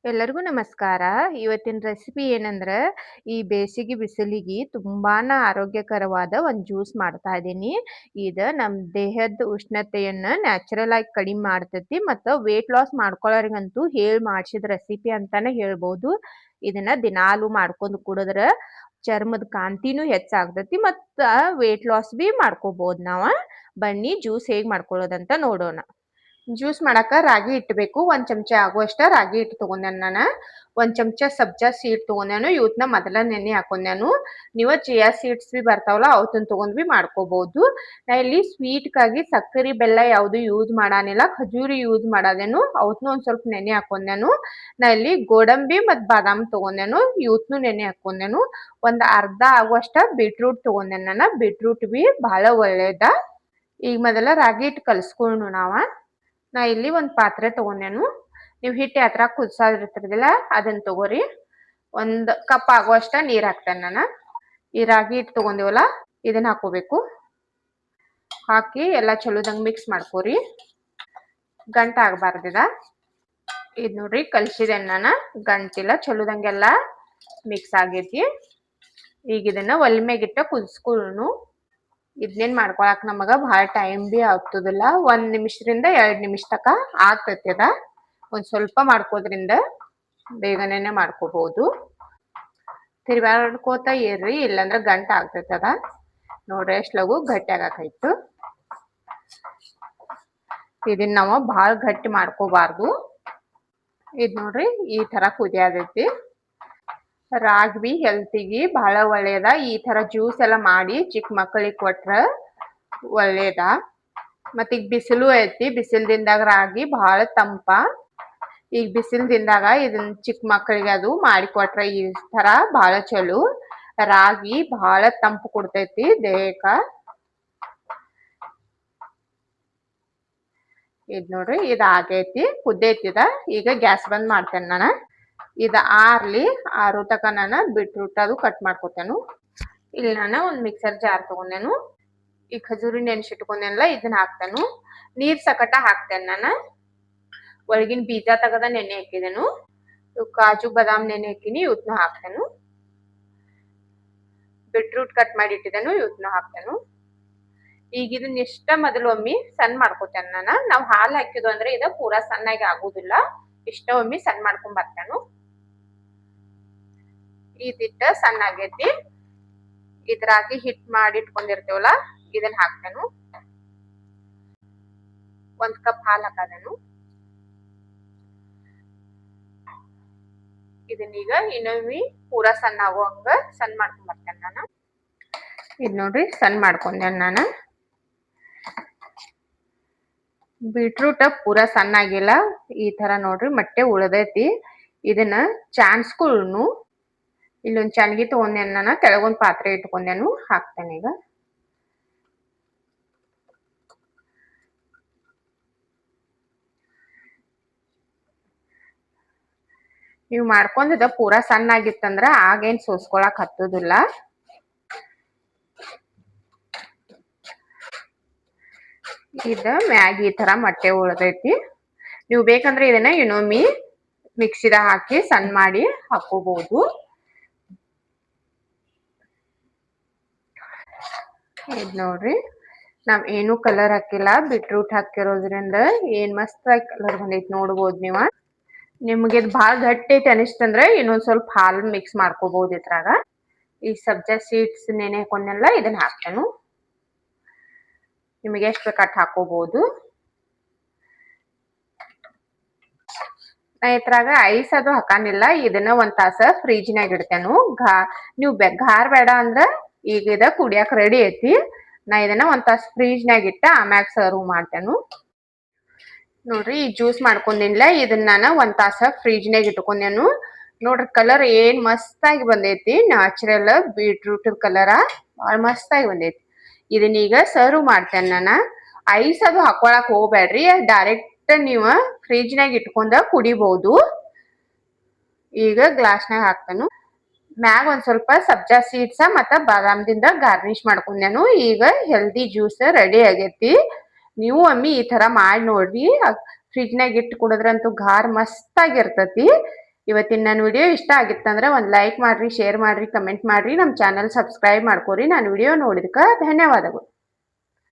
ಎಲ್ಲರಿಗೂ ನಮಸ್ಕಾರ. ಇವತ್ತಿನ ರೆಸಿಪಿ ಏನಂದ್ರೆ, ಈ ಬೇಸಿಗೆ ಬಿಸಿಲಿಗೆ ತುಂಬಾನ ಆರೋಗ್ಯಕರವಾದ ಒಂದು ಜ್ಯೂಸ್ ಮಾಡ್ತಾ ಇದೀನಿ. ಇದು ನಮ್ಮ ದೇಹದ ಉಷ್ಣತೆಯನ್ನ ನ್ಯಾಚುರಲ್ ಆಗಿ ಕಡಿಮೆ ಮಾಡ್ತೈತಿ ಮತ್ತು ವೇಟ್ ಲಾಸ್ ಮಾಡ್ಕೊಳ್ಳೋರಿಗಂತೂ ಹೇಳಿ ಮಾಡಿಸಿದ ರೆಸಿಪಿ ಅಂತಾನೆ ಹೇಳ್ಬೋದು. ಇದನ್ನ ದಿನಾಲೂ ಮಾಡ್ಕೊಂಡು ಕುಡಿದ್ರೆ ಚರ್ಮದ ಕಾಂತಿನೂ ಹೆಚ್ಚಾಗ್ತೈತಿ ಮತ್ತು ವೇಟ್ ಲಾಸ್ ಬಿ ಮಾಡ್ಕೋಬಹುದು ನಾವು. ಬನ್ನಿ ಜ್ಯೂಸ್ ಹೇಗೆ ಮಾಡ್ಕೊಳ್ಳೋದಂತ ನೋಡೋಣ. ಜ್ಯೂಸ್ ಮಾಡಾಕ ರಾಗಿ ಹಿಟ್ಟು ಬೇಕು. 1 ಚಮಚ ಆಗುವಷ್ಟ ರಾಗಿ ಹಿಟ್ಟು ತಗೊಂಡೇನು ನಾನು. 1 ಚಮಚ ಸಬ್ಜಾ ಸೀಡ್ ತಗೊಂಡೇನು. ಇವತ್ತನ್ನ ಮೊದಲ ನೆನೆ ಹಾಕೊಂಡೇನು. ನೀವು ಚಿಯಾ ಸೀಡ್ಸ್ ಬಿ ಬರ್ತಾವಲ್ಲ ಅವತ್ತನ್ನ ತಗೊಂಡ್ ಬಿ ಮಾಡ್ಕೋಬಹುದು. ನಾ ಇಲ್ಲಿ ಸ್ವೀಟ್ಗಾಗಿ ಸಕ್ಕರೆ ಬೆಲ್ಲ ಯಾವುದು ಯೂಸ್ ಮಾಡಾನಿಲ್ಲ, ಖಜೂರಿ ಯೂಸ್ ಮಾಡೋದೇನು. ಅವತ್ತನ್ನು ಒಂದ್ ಸ್ವಲ್ಪ ನೆನೆ ಹಾಕೊಂಡೇನು. ನಾ ಇಲ್ಲಿ ಗೋಡಂಬಿ ಮತ್ತು ಬಾದಾಮ್ ತಗೊಂಡೇನು. ಇವತ್ತನ್ನು ನೆನೆ ಹಾಕೊಂಡೇನು. ಒಂದ್ ಅರ್ಧ ಆಗುವಷ್ಟ ಬೀಟ್ರೂಟ್ ತಗೊಂಡೇನು ನಾನು. ಬೀಟ್ರೂಟ್ ಬಿ ಬಹಳ ಒಳ್ಳೇದ. ಈಗ ಮೊದಲ ರಾಗಿ ಹಿಟ್ಟು ಕಲ್ಸ್ಕೊಂಡು ನಾ ಇಲ್ಲಿ ಒಂದು ಪಾತ್ರೆ ತಗೊಂಡೇನು. ನೀವು ಹಿಟ್ಟು ಯಾವ ಥರ ಕುದಿಸೋದಿರ್ತಿರಲಿಲ್ಲ ಅದನ್ನ ತಗೋರಿ. 1 ಕಪ್ ಆಗುವಷ್ಟ ನೀರು ಹಾಕ್ತೇನೆ ನಾನು. ಈ ರಾಗಿ ಹಿಟ್ಟು ತಗೊಂಡಿವಲ್ಲ ಇದನ್ನ ಹಾಕೋಬೇಕು. ಹಾಕಿ ಎಲ್ಲ ಚಲೋದಂಗೆ ಮಿಕ್ಸ್ ಮಾಡ್ಕೋರಿ. ಗಂಟು ಆಗಬಾರ್ದಿದ. ಇದು ನೋಡ್ರಿ ಕಲ್ಸಿದೇನೆ ನಾನು. ಗಂಟಿಲ್ಲ, ಚಲೋದಂಗೆಲ್ಲ ಮಿಕ್ಸ್ ಆಗೈತಿ. ಈಗ ಇದನ್ನ ಒಲೆ ಮ್ಯಾಗಿಟ್ಟ ಕುದಿಸ್ಕೊಳ್ಳೋನು. ಇದನ್ನೇನ್ ಮಾಡ್ಕೊಳಕ್ ನಮಗ ಭಾಳ ಟೈಮ್ ಬಿ ಆಗ್ತದಿಲ್ಲ. 1 ನಿಮಿಷದಿಂದ 2 ನಿಮಿಷ ತಕ ಆಗ್ತೈತಿ ಅದ. ಒಂದ್ ಸ್ವಲ್ಪ ಮಾಡ್ಕೋದ್ರಿಂದ ಬೇಗನೆ ಮಾಡ್ಕೋಬಹುದು. ತಿರ್ಗಾಡ್ಕೋತ ಇರ್ರಿ, ಇಲ್ಲಾಂದ್ರೆ ಗಂಟ ಆಗ್ತೈತಿ ಅದ. ನೋಡ್ರಿ ಎಷ್ಟು ಲಘು ಗಟ್ಟಿ ಆಗಾಕೈತು. ಇದನ್ನ ನಾವು ಭಾಳ ಗಟ್ಟಿ ಮಾಡ್ಕೋಬಾರ್ದು. ಇದ್ ನೋಡ್ರಿ ಈ ತರ ಕುದಿಯಾದೈತಿ. ರಾಗಿ ಬಿ ಹೆಲ್ತಿಗೆ ಬಹಳ ಒಳ್ಳೇದ. ಈ ತರ ಜ್ಯೂಸ್ ಎಲ್ಲ ಮಾಡಿ ಚಿಕ್ಕ ಮಕ್ಕಳಿಗೆ ಕೊಟ್ರ ಒಳ್ಳೇದ. ಮತ್ತ ಈಗ ಬಿಸಿಲು ಐತಿ, ಬಿಸಿಲ್ದಿಂದಾಗ ರಾಗಿ ಬಹಳ ತಂಪ. ಈಗ ಬಿಸಿಲ್ದಿಂದಾಗ ಇದನ್ನ ಚಿಕ್ಕ ಮಕ್ಕಳಿಗೆ ಅದು ಮಾಡಿ ಕೊಟ್ರ ಈ ತರ ಬಹಳ ಚಲೋ. ರಾಗಿ ಬಹಳ ತಂಪು ಕೊಡ್ತೈತಿ ದೇಹಕ್ಕ. ಇದ್ ನೋಡ್ರಿ ಇದ್ ಆಗೈತಿ, ಕುದ್ದೈತಿದ. ಈಗ ಗ್ಯಾಸ್ ಬಂದ್ ಮಾಡ್ತೇನೆ ನಾನು. ಇದು ಆರ್ಲಿ, ಆರೋ ತಕ ನಾನು ಬೀಟ್ರೂಟ್ ಅದು ಕಟ್ ಮಾಡ್ಕೊತೇನು. ಇಲ್ಲಿ ನಾನು ಒಂದು ಮಿಕ್ಸರ್ ಜಾರ್ ತಗೊಂಡೇನು. ಈ ಖಜೂರಿ ನೆನ್ಸಿಟ್ಕೊಂಡೇನಲ್ಲ ಇದನ್ನ ಹಾಕ್ತೇನು. ನೀರ್ ಸಕಟ ಹಾಕ್ತೇನೆ ನಾನು. ಒಳಗಿನ ಬೀಜ ತೆಗದ ನೆನೆ ಹಾಕಿದೇನು. ಕಾಜು ಬಾದಾಮ್ ನೆನೆ ಹಾಕಿನಿ, ಇವತ್ತನ್ನು ಹಾಕ್ತೇನು. ಬೀಟ್ರೂಟ್ ಕಟ್ ಮಾಡಿ ಇಟ್ಟಿದ್ದೇನು, ಇವತ್ತನ್ನು ಹಾಕ್ತೇನು. ಈಗ ಇದನ್ನ ಇಷ್ಟ ಮೊದಲು ಒಮ್ಮೆ ಸಣ್ಣ ಮಾಡ್ಕೊತೇನೆ ನಾನು. ನಾವು ಹಾಲು ಹಾಕಿದ್ವು ಅಂದ್ರೆ ಇದು ಪೂರಾ ಸಣ್ಣಾಗಿ ಆಗುದಿಲ್ಲ. ಇಷ್ಟ ಒಮ್ಮೆ ಸಣ್ಣ ಮಾಡ್ಕೊಂಡ್ ಬರ್ತೇನು. ಇದಿಟ್ಟ ಸಣ್ಣ ಆಗೈತಿ. ಇದ್ರಾಗಿ ಹಿಟ್ ಮಾಡಿ ಇಟ್ಕೊಂಡಿರ್ತೇವಲ್ಲ ಇದನ್ನ ಹಾಕ್ತೇನು. 1 ಕಪ್ ಹಾಲು ಹಾಕದೇನು. ಇದನ್ನೀಗ ಇನ್ನೊಮ್ಮೆ ಪೂರಾ ಸಣ್ಣ ಆಗುವಂಗ ಸಣ್ಣ ಮಾಡ್ಕೊಂಡ್ ಬರ್ತೇನೆ ನಾನು. ಇದ್ ನೋಡ್ರಿ ಸಣ್ಣ ಮಾಡ್ಕೊಂಡೇನು ನಾನು. ಬೀಟ್ರೂಟ್ ಪೂರಾ ಸಣ್ಣ ಆಗಿಲ್ಲ, ಈ ತರ ನೋಡ್ರಿ ಮಟ್ಟೆ ಉಳ್ದೈತಿ. ಇದನ್ನ ಚಾನ್ಸ್ಕೊಳ್ಳು. ಇಲ್ಲೊಂದ್ ಚನ್ಗಿ ತಗೊಂಡೇನು ನಾನು. ಕೆಳಗೊಂದ್ ಪಾತ್ರೆ ಇಟ್ಕೊಂಡೇನು, ಹಾಕ್ತೇನೆ ಈಗ. ನೀವು ಮಾಡ್ಕೊಂಡಿದ್ದ ಪೂರಾ ಸಣ್ಣ ಆಗಿತ್ತಂದ್ರ ಆಗೇನ್ ಸೋಸ್ಕೊಳಕ್ ಹತ್ತುದಿಲ್ಲ. ಇದ ಮ್ಯಾಗಿ ಈ ತರ ಮಟ್ಟೆ ಉಳ್ದೈತಿ. ನೀವು ಬೇಕಂದ್ರೆ ಇದನ್ನ ಇನ್ನೊಮ್ಮೆ ಮಿಕ್ಸಿದ ಹಾಕಿ ಸಣ್ಣ ಮಾಡಿ ಹಾಕೋಬಹುದು. ಇದ್ ನೋಡ್ರಿ ನಾವ್ ಏನು ಕಲರ್ ಹಾಕಿಲ್ಲ, ಬೀಟ್ರೂಟ್ ಹಾಕಿರೋದ್ರಿಂದ ಏನ್ ಮಸ್ತ್ ಆಗಿ ಕಲರ್ ಬಂದೈತಿ ನೋಡ್ಬೋದು ನೀವ. ನಿಮ್ಗೆ ಇದು ಭಾಳ ಗಟ್ಟಿ ಐತಿ ಅನಿಸ್ತಂದ್ರೆ ಇನ್ನೊಂದ್ ಸ್ವಲ್ಪ ಹಾಲು ಮಿಕ್ಸ್ ಮಾಡ್ಕೋಬಹುದು ಇದ್ರಾಗ. ಈ ಸಬ್ಜಾ ಸೀಡ್ಸ್ ನೆನೆ ಹಾಕೊಂಡೆಲ್ಲ ಇದನ್ನ ಹಾಕ್ತೇನು. ನಿಮಗೆ ಎಷ್ಟು ಬೇಕಾಟ್ ಹಾಕೋಬಹುದು. ನಾ ಇದ್ರಾಗ ಐಸ್ ಅದು ಹಾಕಾನಿಲ್ಲ. ಇದನ್ನ 1 ತಾಸ ಫ್ರಿಜ್ನಾಗ ಇಡ್ತೇನು. ನೀವು ಘಾರ್ ಬೇಡ ಅಂದ್ರ ಈಗ ಇದ ಕುಡಿಯಾಕ ರೆಡಿ ಐತಿ. ನಾ ಇದನ್ನ 1 ತಾಸ ಫ್ರಿಜ್ನಾಗ ಇಟ್ಟ ಆಮ್ಯಾಗ ಸರ್ವ್ ಮಾಡ್ತೇನು. ನೋಡ್ರಿ ಈ ಜ್ಯೂಸ್ ಮಾಡ್ಕೊಂಡಿನ್ಲ ಇದನ್ನ ನಾನು 1 ತಾಸ ಫ್ರಿಜ್ನಾಗ ಇಟ್ಕೊಂಡೇನು. ನೋಡ್ರಿ ಕಲರ್ ಏನ್ ಮಸ್ತ್ ಆಗಿ ಬಂದೈತಿ. ನ್ಯಾಚುರಲ್ ಬೀಟ್ರೂಟ್ ಕಲರ ಭಾಳ ಮಸ್ತ್ ಆಗಿ ಬಂದೈತಿ. ಇದನ್ನ ಈಗ ಸರ್ವ್ ಮಾಡ್ತೇನೆ ನಾನು. ಐಸ್ ಅದು ಹಾಕೊಳಕ್ ಹೋಗ್ಬೇಡ್ರಿ, ಡೈರೆಕ್ಟ್ ನೀವು ಫ್ರಿಜ್ನಾಗ ಇಟ್ಕೊಂಡ ಕುಡಿಬಹುದು. ಈಗ ಗ್ಲಾಸ್ನಾಗ ಹಾಕ್ತೇನು. ಮ್ಯಾಗ ಒಂದ್ ಸ್ವಲ್ಪ ಸಬ್ಜಾ ಸೀಡ್ಸ್ ಮತ್ತ ಬಾದಾಮ್ದಿಂದ ಗಾರ್ನಿಶ್ ಮಾಡ್ಕೊಂಡೇನು. ಈಗ ಹೆಲ್ದಿ ಜ್ಯೂಸ್ ರೆಡಿ ಆಗೈತಿ. ನೀವು ಒಮ್ಮೆ ಈ ತರ ಮಾಡಿ ನೋಡ್ರಿ. ಫ್ರಿಜ್ನಾಗ ಇಟ್ಟು ಕುಡಿದ್ರಂತೂ ಘಾರ್ ಮಸ್ತ್ ಆಗಿರ್ತತಿ. ಇವತ್ತಿನ ನನ್ನ ವಿಡಿಯೋ ಇಷ್ಟ ಆಗಿತ್ತಂದ್ರೆ ಒಂದು ಲೈಕ್ ಮಾಡ್ರಿ, ಶೇರ್ ಮಾಡ್ರಿ, ಕಮೆಂಟ್ ಮಾಡ್ರಿ, ನಮ್ಮ ಚಾನಲ್ ಸಬ್ಸ್ಕ್ರೈಬ್ ಮಾಡ್ಕೊರಿ. ನಾನು ವಿಡಿಯೋ ನೋಡಿದಕ್ಕೆ ಧನ್ಯವಾದಗಳು.